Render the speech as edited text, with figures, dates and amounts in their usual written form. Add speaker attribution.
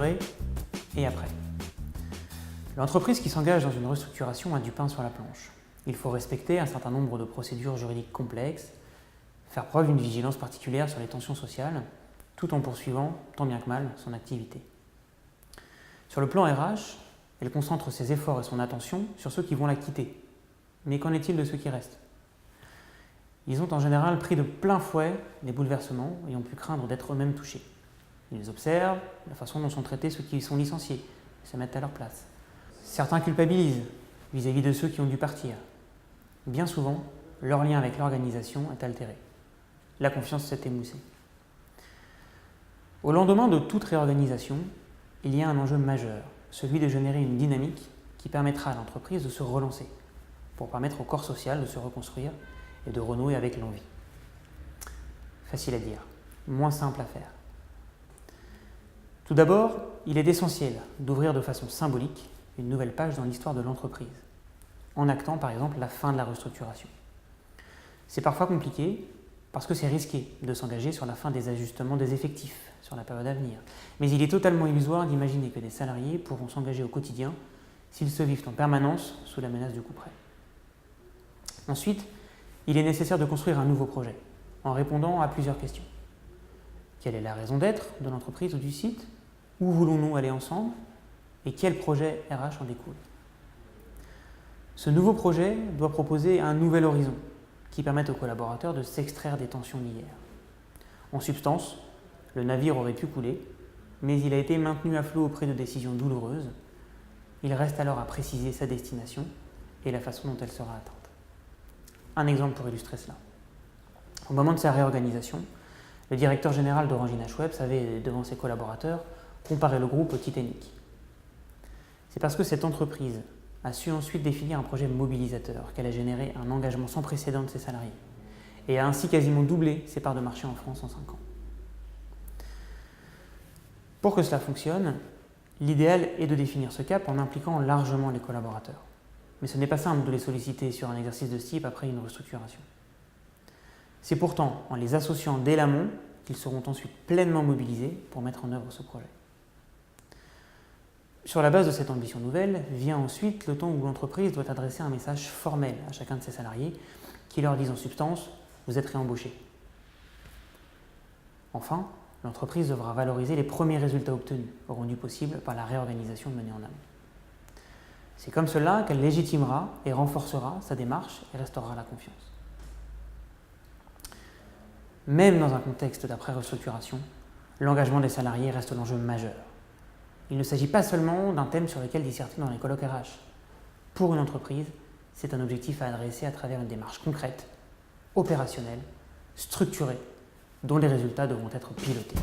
Speaker 1: durée et après. L'entreprise qui s'engage dans une restructuration a du pain sur la planche. Il faut respecter un certain nombre de procédures juridiques complexes, faire preuve d'une vigilance particulière sur les tensions sociales, tout en poursuivant, tant bien que mal, son activité. Sur le plan RH, elle concentre ses efforts et son attention sur ceux qui vont la quitter. Mais qu'en est-il de ceux qui restent ? Ils ont en général pris de plein fouet les bouleversements et ont pu craindre d'être eux-mêmes touchés. Ils observent la façon dont sont traités ceux qui sont licenciés et se mettent à leur place. Certains culpabilisent vis-à-vis de ceux qui ont dû partir. Bien souvent, leur lien avec l'organisation est altéré. La confiance s'est émoussée. Au lendemain de toute réorganisation, il y a un enjeu majeur, celui de générer une dynamique qui permettra à l'entreprise de se relancer, pour permettre au corps social de se reconstruire et de renouer avec l'envie. Facile à dire, moins simple à faire. Tout d'abord, il est essentiel d'ouvrir de façon symbolique une nouvelle page dans l'histoire de l'entreprise, en actant par exemple la fin de la restructuration. C'est parfois compliqué parce que c'est risqué de s'engager sur la fin des ajustements des effectifs sur la période à venir, mais il est totalement illusoire d'imaginer que des salariés pourront s'engager au quotidien s'ils se vivent en permanence sous la menace du couperet. Ensuite, il est nécessaire de construire un nouveau projet, en répondant à plusieurs questions. Quelle est la raison d'être de l'entreprise ou du site ? Où voulons-nous aller ensemble ? Et quel projet RH en découle ? Ce nouveau projet doit proposer un nouvel horizon qui permette aux collaborateurs de s'extraire des tensions d'hier. En substance, le navire aurait pu couler, mais il a été maintenu à flot auprès de décisions douloureuses. Il reste alors à préciser sa destination et la façon dont elle sera atteinte. Un exemple pour illustrer cela. Au moment de sa réorganisation, le directeur général d'Orange Web savait, devant ses collaborateurs, comparer le groupe au Titanic. C'est parce que cette entreprise a su ensuite définir un projet mobilisateur qu'elle a généré un engagement sans précédent de ses salariés et a ainsi quasiment doublé ses parts de marché en France en 5 ans. Pour que cela fonctionne, l'idéal est de définir ce cap en impliquant largement les collaborateurs. Mais ce n'est pas simple de les solliciter sur un exercice de ce type après une restructuration. C'est pourtant en les associant dès l'amont qu'ils seront ensuite pleinement mobilisés pour mettre en œuvre ce projet. Sur la base de cette ambition nouvelle, vient ensuite le temps où l'entreprise doit adresser un message formel à chacun de ses salariés qui leur dise en substance « vous êtes réembauchés ». Enfin, l'entreprise devra valoriser les premiers résultats obtenus, rendus possibles par la réorganisation menée en amont. C'est comme cela qu'elle légitimera et renforcera sa démarche et restaurera la confiance. Même dans un contexte d'après-restructuration, l'engagement des salariés reste l'enjeu majeur. Il ne s'agit pas seulement d'un thème sur lequel disserter dans les colloques RH. Pour une entreprise, c'est un objectif à adresser à travers une démarche concrète, opérationnelle, structurée, dont les résultats devront être pilotés.